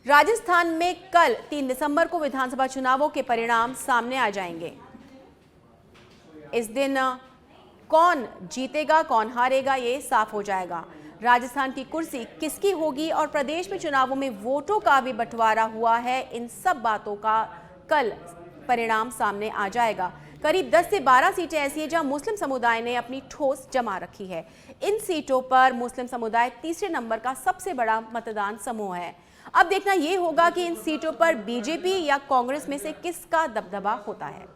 राजस्थान में कल 3 दिसंबर को विधानसभा चुनावों के परिणाम सामने आ जाएंगे। इस दिन कौन जीतेगा कौन हारेगा ये साफ हो जाएगा। राजस्थान की कुर्सी किसकी होगी और प्रदेश में चुनावों में वोटों का भी बंटवारा हुआ है, इन सब बातों का कल परिणाम सामने आ जाएगा। करीब 10 से 12 सीटें ऐसी हैं जहां मुस्लिम समुदाय ने अपनी ठोस जमा रखी है। इन सीटों पर मुस्लिम समुदाय तीसरे नंबर का सबसे बड़ा मतदान समूह है। अब देखना यह होगा कि इन सीटों पर बीजेपी या कांग्रेस में से किसका दबदबा होता है।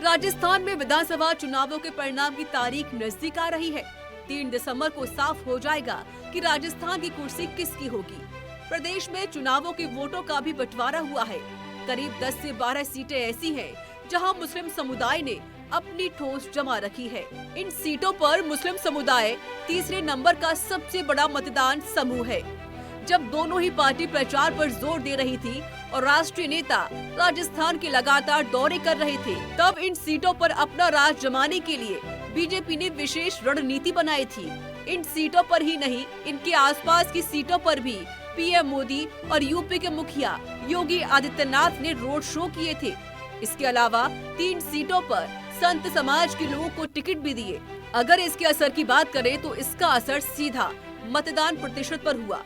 राजस्थान में विधानसभा चुनावों के परिणाम की तारीख नजदीक आ रही है। 3 दिसंबर को साफ हो जाएगा कि राजस्थान की कुर्सी किसकी होगी। प्रदेश में चुनावों के वोटों का भी बंटवारा हुआ है। करीब 10 से 12 सीटें ऐसी हैं जहां मुस्लिम समुदाय ने अपनी ठोस जमा रखी है। इन सीटों पर मुस्लिम समुदाय तीसरे नंबर का सबसे बड़ा मतदान समूह है। जब दोनों ही पार्टी प्रचार पर जोर दे रही थी और राष्ट्रीय नेता राजस्थान के लगातार दौरे कर रहे थे, तब इन सीटों पर अपना राज जमाने के लिए बीजेपी ने विशेष रणनीति बनाई थी। इन सीटों पर ही नहीं, इनके आसपास की सीटों पर भी पीएम मोदी और यूपी के मुखिया योगी आदित्यनाथ ने रोड शो किए थे। इसके अलावा 3 सीटों पर संत समाज के लोगों को टिकट भी दिए। अगर इसके असर की बात करें तो इसका असर सीधा मतदान प्रतिशत पर हुआ,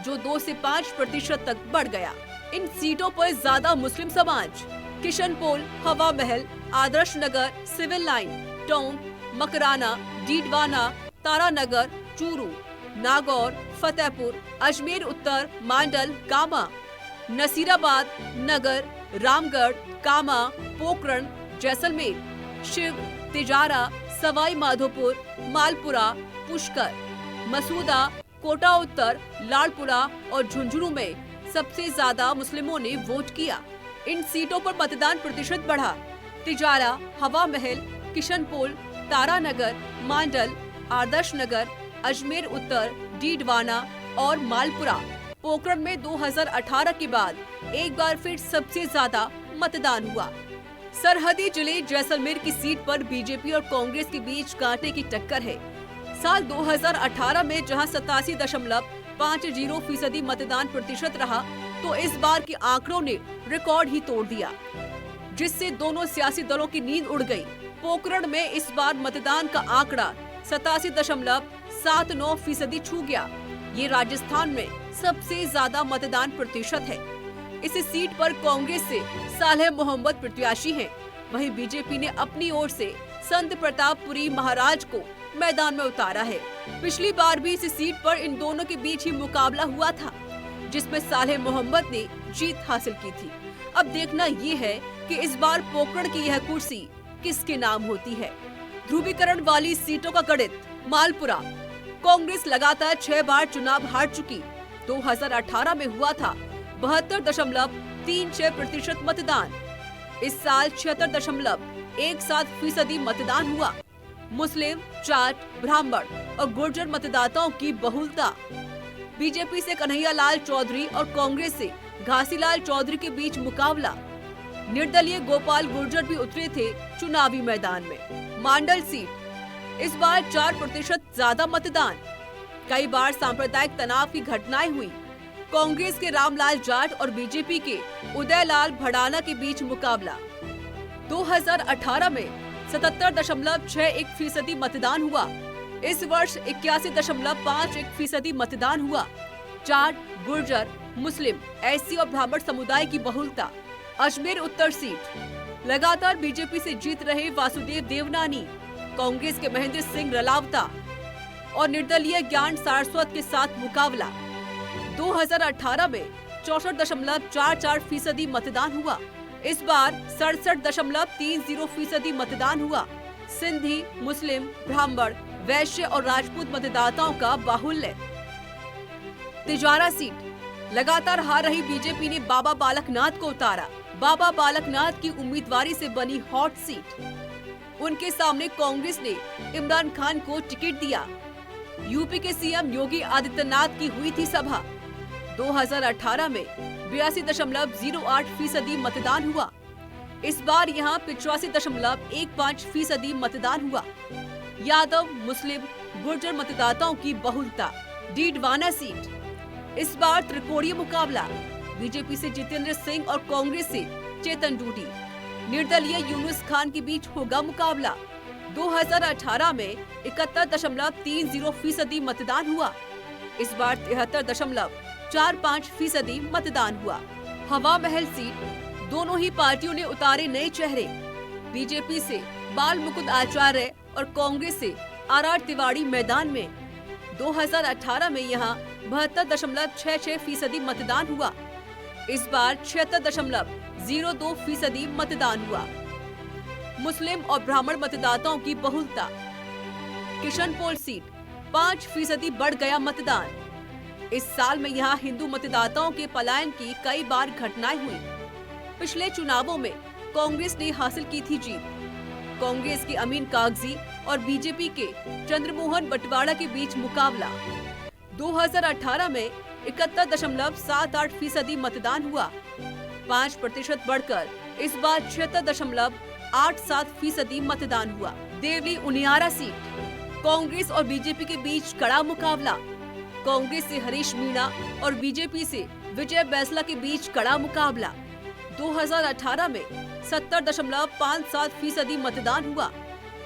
जो 2 से 5% तक बढ़ गया। इन सीटों पर ज्यादा मुस्लिम समाज किशनपोल, हवा महल, आदर्श नगर, सिविल लाइन, टोंक, मकराना, डीडवाना, तारानगर, चूरू, नागौर, फतेहपुर, अजमेर उत्तर, मांडल, कामा, नसीराबाद, नगर, रामगढ़, कामा, पोकरण, जैसलमेर, शिव, तिजारा, सवाई माधोपुर, मालपुरा, पुष्कर, मसूदा, कोटा उत्तर, लालपुरा और झुंझुनू में सबसे ज्यादा मुस्लिमों ने वोट किया। इन सीटों पर मतदान प्रतिशत बढ़ा। तिजारा, हवा महल, किशनपोल, तारानगर, मांडल, आदर्श नगर, अजमेर उत्तर, डीडवाना और मालपुरा, पोकरण में 2018 के बाद एक बार फिर सबसे ज्यादा मतदान हुआ। सरहदी जिले जैसलमेर की सीट पर बीजेपी और कांग्रेस के बीच कांटे की टक्कर है। साल 2018 में जहां 87.50% मतदान प्रतिशत रहा, तो इस बार के आंकड़ों ने रिकॉर्ड ही तोड़ दिया, जिससे दोनों सियासी दलों की नींद उड़ गई। पोकरण में इस बार मतदान का आंकड़ा 87.79% छू गया। ये राजस्थान में सबसे ज्यादा मतदान प्रतिशत है। इस सीट पर कांग्रेस से सालेह मोहम्मद प्रत्याशी हैं। वहीं बीजेपी ने अपनी ओर से संत प्रतापपुरी महाराज को मैदान में उतारा है। पिछली बार भी इस सीट पर इन दोनों के बीच ही मुकाबला हुआ था, जिसमें सालेह मोहम्मद ने जीत हासिल की थी। अब देखना ये है कि इस बार पोकरण की यह कुर्सी किसके नाम होती है। ध्रुवीकरण वाली सीटों का गणित। मालपुरा, कांग्रेस लगातार 6 बार चुनाव हार चुकी। 2018 में हुआ था 72.36% मतदान। इस साल 76.17% मतदान हुआ। मुस्लिम, जाट, ब्राह्मण और गुर्जर मतदाताओं की बहुलता। बीजेपी से कन्हैया लाल चौधरी और कांग्रेस से घासीलाल चौधरी के बीच मुकाबला। निर्दलीय गोपाल गुर्जर भी उतरे थे चुनावी मैदान में। मांडल सीट, इस बार 4% ज्यादा मतदान। कई बार सांप्रदायिक तनाव की घटनाएं हुई। कांग्रेस के रामलाल जाट और बीजेपी के उदयलाल भड़ाना के बीच मुकाबला। 2018 में 77.61% मतदान हुआ। इस वर्ष 81.51% मतदान हुआ। जाट, गुर्जर, मुस्लिम, एससी और ब्राह्मण समुदाय की बहुलता। अजमेर उत्तर सीट, लगातार बीजेपी से जीत रहे वासुदेव देवनानी, कांग्रेस के महेंद्र सिंह रलावता और निर्दलीय ज्ञान सारस्वत के साथ मुकाबला। 2018 में 64.44% मतदान हुआ। इस बार 67.30% मतदान हुआ। सिंधी, मुस्लिम, ब्राह्मण, वैश्य और राजपूत मतदाताओं का बाहुल्य। तिजारा सीट, लगातार हार रही बीजेपी ने बाबा बालकनाथ को उतारा। बाबा बालकनाथ की उम्मीदवारी से बनी हॉट सीट। उनके सामने कांग्रेस ने इमरान खान को टिकट दिया। यूपी के सीएम योगी आदित्यनाथ की हुई थी सभा। 2018 में 82.08% मतदान हुआ। इस बार यहाँ 85.15% मतदान हुआ। यादव, मुस्लिम, गुर्जर मतदाताओं की बहुलता। डीडवाना सीट इस बार त्रिकोणीय मुकाबला। बीजेपी से जितेंद्र सिंह और कांग्रेस से चेतन डूडी। निर्दलीय यूनुस खान के बीच होगा मुकाबला। 2018 में 71.30% मतदान हुआ। इस बार 73.45% मतदान हुआ। हवा महल सीट दोनों ही पार्टियों ने उतारे नए चेहरे। बीजेपी से बाल मुकुंद आचार्य और कांग्रेस से आर तिवारी मैदान में। 2018 में यहाँ 72.66% मतदान हुआ। इस बार 76.02% मतदान हुआ। मुस्लिम और ब्राह्मण मतदाताओं की बहुलता। किशनपोल सीट 5% बढ़ गया मतदान। इस साल में यहाँ हिंदू मतदाताओं के पलायन की कई बार घटनाएं हुई। पिछले चुनावों में कांग्रेस ने हासिल की थी जीत। कांग्रेस के अमीन कागजी और बीजेपी के चंद्रमोहन बटवाड़ा के बीच मुकाबला। 2018 में 71.78% मतदान हुआ। 5% बढ़कर इस बार 76.87% मतदान हुआ। देवली उनियारा सीट कांग्रेस और बीजेपी के बीच कड़ा मुकाबला। कांग्रेस से हरीश मीणा और बीजेपी से विजय बैसला के बीच कड़ा मुकाबला। 2018 में 70.57% मतदान हुआ।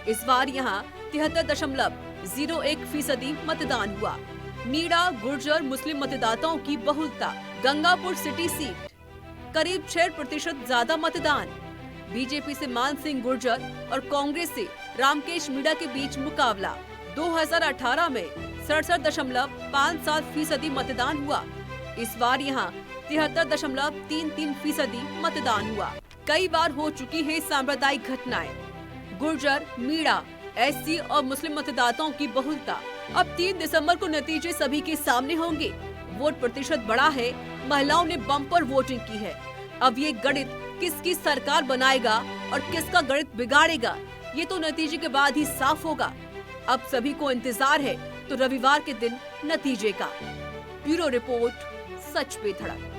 इस बार यहाँ 73.01% मतदान हुआ। मीणा गुर्जर मुस्लिम मतदाताओं की बहुलता। गंगापुर सिटी सीट करीब 6% ज्यादा मतदान। बीजेपी से मान सिंह गुर्जर और कांग्रेस से रामकेश मीणा के बीच मुकाबला। 2018 में 67.57% मतदान हुआ। इस बार यहाँ 73.33% मतदान हुआ। कई बार हो चुकी है सांप्रदायिक घटनाएं। गुर्जर, मीणा, एससी और मुस्लिम मतदाताओं की बहुलता। अब 3 दिसंबर को नतीजे सभी के सामने होंगे। वोट प्रतिशत बढ़ा है, महिलाओं ने बम्पर वोटिंग की है। अब ये गणित किसकी सरकार बनाएगा और किसका गणित बिगाड़ेगा, ये तो नतीजे के बाद ही साफ होगा। अब सभी को इंतजार है तो रविवार के दिन नतीजे का। ब्यूरो रिपोर्ट, सच पे धड़क।